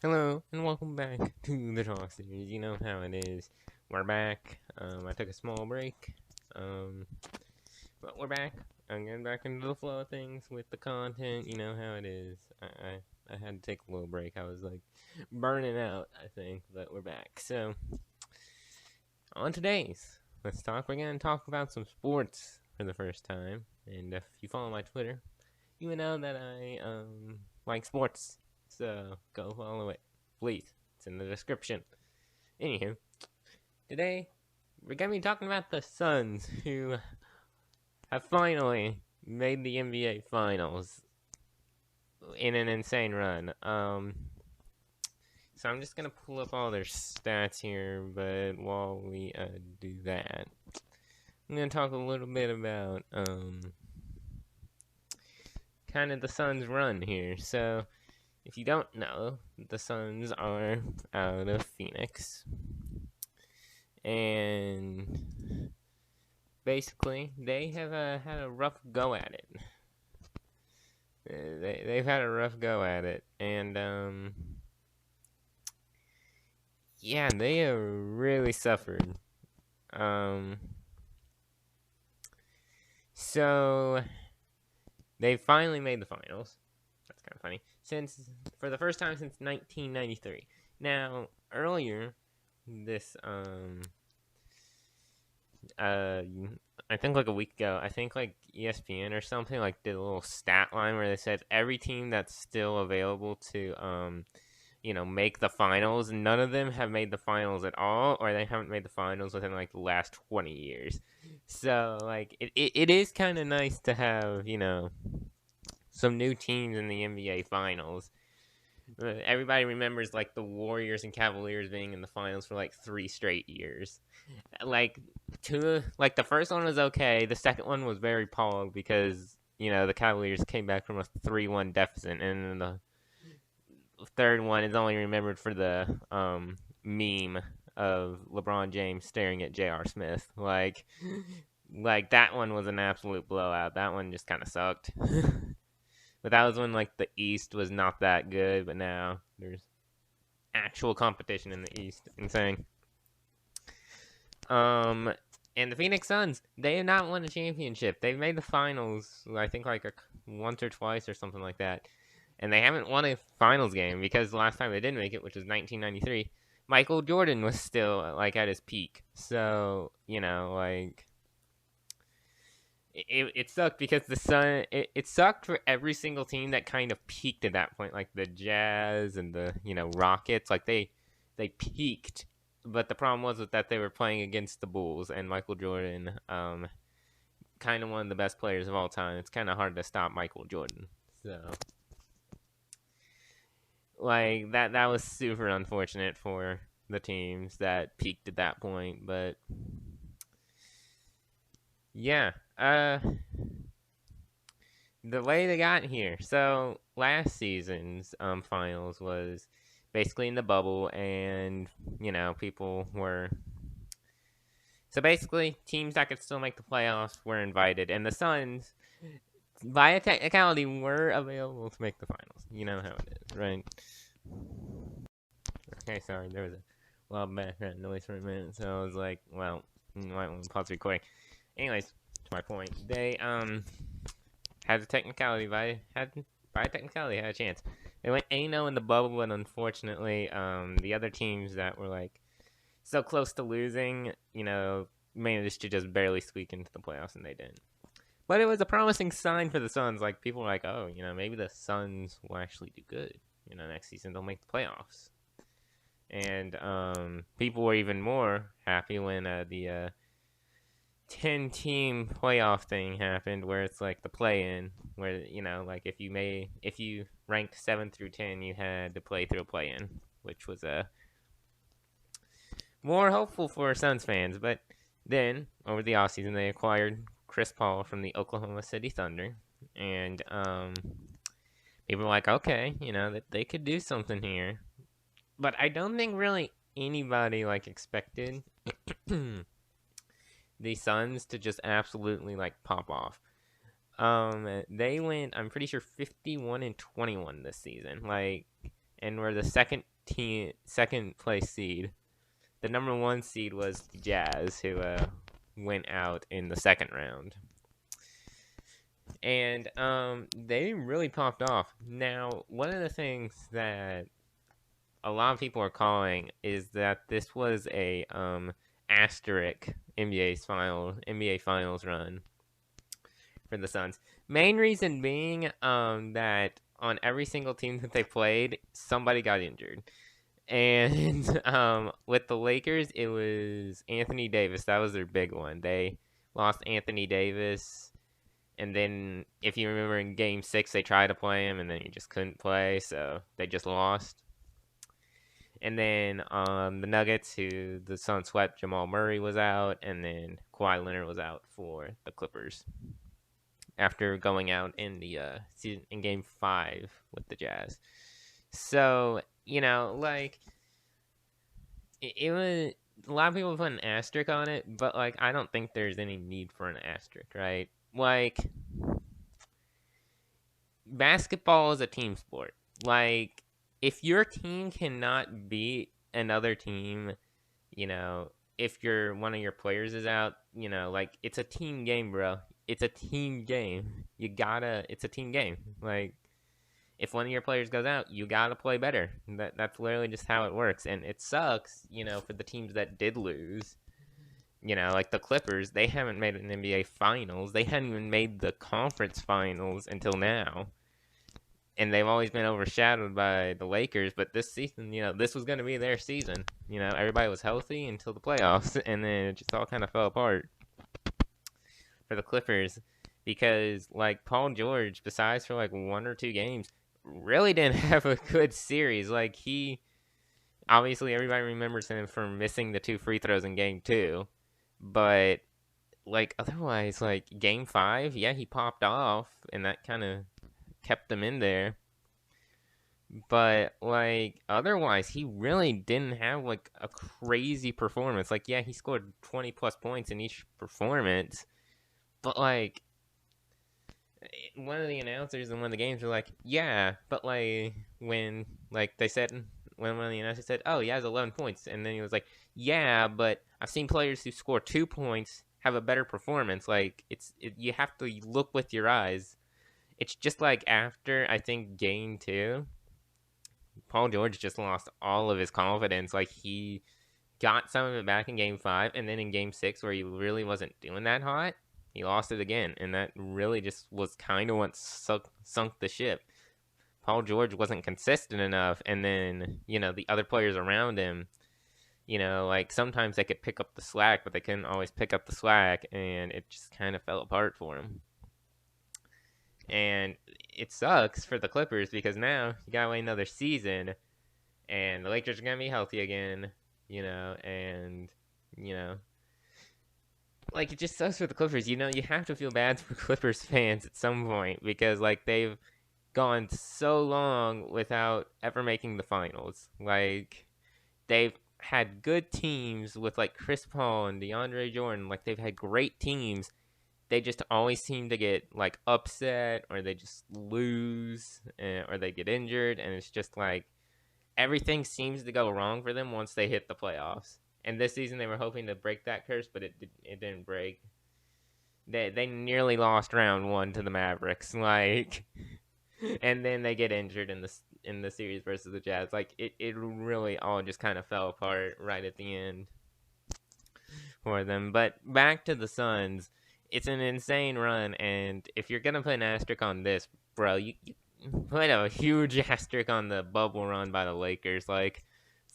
Hello, and welcome back to the Talk Series. You know how it is. We're back. I took a small break. Um, but we're back. I'm getting back into the flow of things with the content. You know how it is. I had to take a little break. I was like burning out, I think, but we're back. So, on today's Let's Talk, we're going to talk about some sports for the first time. And if you follow my Twitter, you would know that I like sports. So go follow it, please. It's in the description. Anywho, today we're gonna be talking about the Suns, who have finally made the NBA Finals in an insane run. So I'm just gonna pull up all their stats here, but while we do that, I'm gonna talk a little bit about kind of the Suns' run here. So if you don't know, the Suns are out of Phoenix. And basically, they have had a rough go at it. They've had a rough go at it. And, yeah, they have really suffered. Um, so, they finally made the finals. That's kind of funny. For the first time since 1993. Now, earlier, this, uh, I think like a week ago, I think like ESPN or something like did a little stat line where they said every team that's still available to make the finals, none of them have made the finals at all, or they haven't made the finals within like the last 20 years. So like it is kind of nice to have, some new teams in the NBA finals. Everybody remembers like the Warriors and Cavaliers being in the finals for like 3 straight years. Like the first one was okay. The second one was very pog because the Cavaliers came back from a 3-1 deficit, and then the third one is only remembered for the meme of LeBron James staring at J.R. Smith. Like that one was an absolute blowout. That one just kind of sucked. But that was when like the East was not that good, but now there's actual competition in the East. Insane. Um, and the Phoenix Suns, they have not won a championship. They've made the finals, I think, like once or twice or something like that. And they haven't won a finals game because the last time they did make it, which was 1993, Michael Jordan was still like at his peak. So like it sucked because the Sun. It sucked for every single team that kind of peaked at that point, like the Jazz and the Rockets. Like they peaked, but the problem was with that they were playing against the Bulls and Michael Jordan, kind of one of the best players of all time. It's kind of hard to stop Michael Jordan. So like that was super unfortunate for the teams that peaked at that point, but yeah. The way they got here. So last season's finals was basically in the bubble, and people were so basically teams that could still make the playoffs were invited, and the Suns, by a technicality, were available to make the finals. You know how it is, right? Okay, sorry, there was a lot of background noise for a minute, so I was like, well, you might want to pause the recording. Anyways, to my point, they had a technicality by technicality had a chance. They went 8-0 in the bubble, but unfortunately, the other teams that were like so close to losing, managed to just barely squeak into the playoffs, and they didn't. But it was a promising sign for the Suns. Like people were like, oh, maybe the Suns will actually do good. Next season they'll make the playoffs. And people were even more happy when the 10-team playoff thing happened, where it's like the play-in, where like if you ranked 7 through 10, you had to play through a play-in, which was more hopeful for Suns fans. But then over the offseason, they acquired Chris Paul from the Oklahoma City Thunder, and people were like, okay, that they could do something here. But I don't think really anybody like expected the Suns to just absolutely like pop off. They went, I'm pretty sure, 51-21 this season. Like and were the second place seed. The number 1 seed was the Jazz, who went out in the second round. And they really popped off. Now, one of the things that a lot of people are calling is that this was a asterisk NBA Finals run for the Suns. Main reason being that on every single team that they played, somebody got injured. And with the Lakers, it was Anthony Davis. That was their big one. They lost Anthony Davis. And then, if you remember in Game 6, they tried to play him, and then he just couldn't play, so they just lost. And then the Nuggets, who the Suns swept, Jamal Murray was out, and then Kawhi Leonard was out for the Clippers after going out in the season in Game 5 with the Jazz. So, like, it was a lot of people put an asterisk on it, but like I don't think there's any need for an asterisk, right? Like, basketball is a team sport. Like, if your team cannot beat another team, if one of your players is out, like, it's a team game, bro. It's a team game. It's a team game. Like, if one of your players goes out, you gotta play better. That's literally just how it works. And it sucks, for the teams that did lose. Like the Clippers, they haven't made an NBA Finals. They hadn't even made the conference finals until now. And they've always been overshadowed by the Lakers. But this season, this was going to be their season. Everybody was healthy until the playoffs. And then it just all kind of fell apart for the Clippers. Because, like, Paul George, besides for, like, 1 or 2 games, really didn't have a good series. Like, obviously, everybody remembers him for missing the 2 free throws in Game 2. But, like, otherwise, like, Game 5, yeah, he popped off, and that kind of kept him in there. But, like, otherwise, he really didn't have, like, a crazy performance. Like, yeah, he scored 20-plus points in each performance. But, like, one of the announcers in one of the games were like, yeah, but, like, when one of the announcers said, oh, he has 11 points, and then he was like, yeah, but I've seen players who score 2 points have a better performance. Like, you have to look with your eyes. It's just like after, I think, Game 2, Paul George just lost all of his confidence. Like, he got some of it back in Game 5, and then in Game 6, where he really wasn't doing that hot, he lost it again, and that really just was kind of what sunk the ship. Paul George wasn't consistent enough, and then, the other players around him, like, sometimes they could pick up the slack, but they couldn't always pick up the slack, and it just kind of fell apart for him. And it sucks for the Clippers, because now you gotta wait another season, and the Lakers are gonna be healthy again, and, like, it just sucks for the Clippers. You have to feel bad for Clippers fans at some point, because, like, they've gone so long without ever making the finals. Like, they've had good teams with, like, Chris Paul and DeAndre Jordan. Like, they've had great teams. They just always seem to get, like, upset, or they just lose, or they get injured, and it's just, like, everything seems to go wrong for them once they hit the playoffs. And this season they were hoping to break that curse, but it didn't break. They nearly lost round 1 to the Mavericks, like, and then they get injured in the series versus the Jazz. Like, it really all just kind of fell apart right at the end for them. But back to the Suns, it's an insane run, and if you're gonna put an asterisk on this, bro, you put a huge asterisk on the bubble run by the Lakers. Like,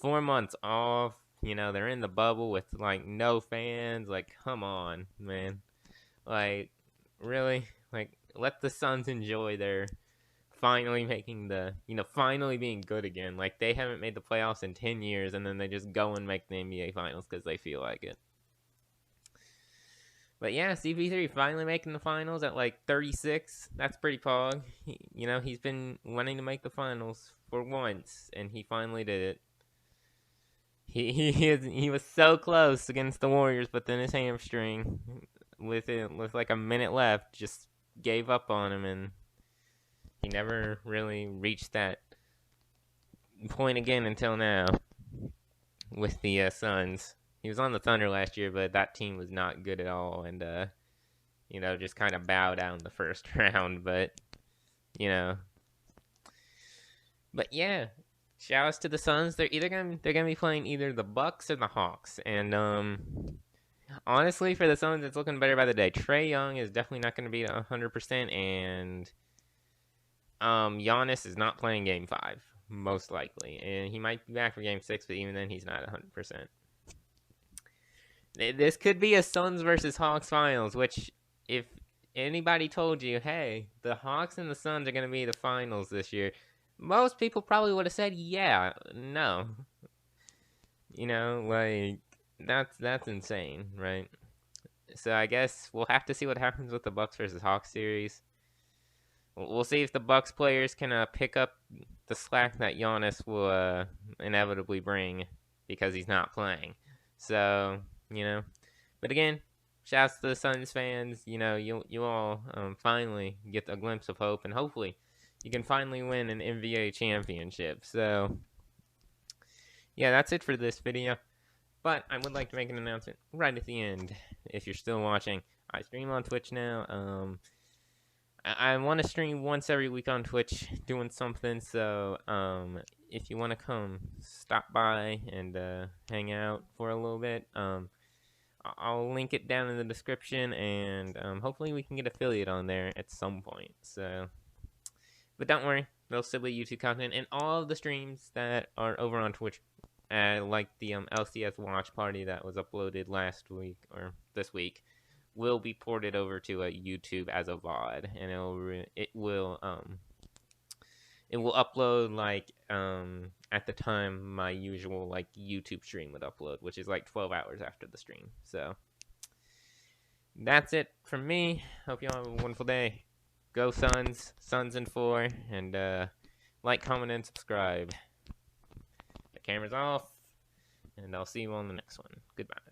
4 months off, they're in the bubble with, like, no fans. Like, come on, man. Like, really? Like, let the Suns enjoy their finally making finally being good again. Like, they haven't made the playoffs in 10 years, and then they just go and make the NBA Finals because they feel like it. But yeah, CP3 finally making the finals at, like, 36. That's pretty pog. He's been wanting to make the finals for once, and he finally did it. He was so close against the Warriors, but then his hamstring, with like a minute left, just gave up on him, and he never really reached that point again until now with the Suns. He was on the Thunder last year, but that team was not good at all, and just kind of bow down the first round. But you know, but yeah, shouts to the Suns. They're gonna be playing either the Bucks or the Hawks, and honestly, for the Suns, it's looking better by the day. Trae Young is definitely not going to be 100%, and Giannis is not playing Game 5, most likely, and he might be back for Game 6, but even then, he's not 100%. This could be a Suns versus Hawks finals, which, if anybody told you, hey, the Hawks and the Suns are going to be the finals this year, most people probably would have said, yeah, no. Like, that's insane, right? So I guess we'll have to see what happens with the Bucks versus Hawks series. We'll see if the Bucks players can pick up the slack that Giannis will inevitably bring because he's not playing. So but again, shouts to the Suns fans. You all finally get a glimpse of hope, and hopefully you can finally win an NBA championship. So yeah, that's it for this video. But I would like to make an announcement right at the end. If you're still watching, I stream on Twitch now. I want to stream once every week on Twitch doing something. So if you want to come, stop by and hang out for a little bit. I'll link it down in the description, and hopefully we can get affiliate on there at some point. So, but don't worry, there'll still be YouTube content, and all of the streams that are over on Twitch, like the LCS watch party that was uploaded last week or this week, will be ported over to YouTube as a VOD, and it will upload like at the time my usual like YouTube stream would upload, which is like 12 hours after the stream. So that's it from me. Hope you all have a wonderful day. Go Suns, Suns in 4, and like, comment, and subscribe. The camera's off, and I'll see you on the next one. Goodbye.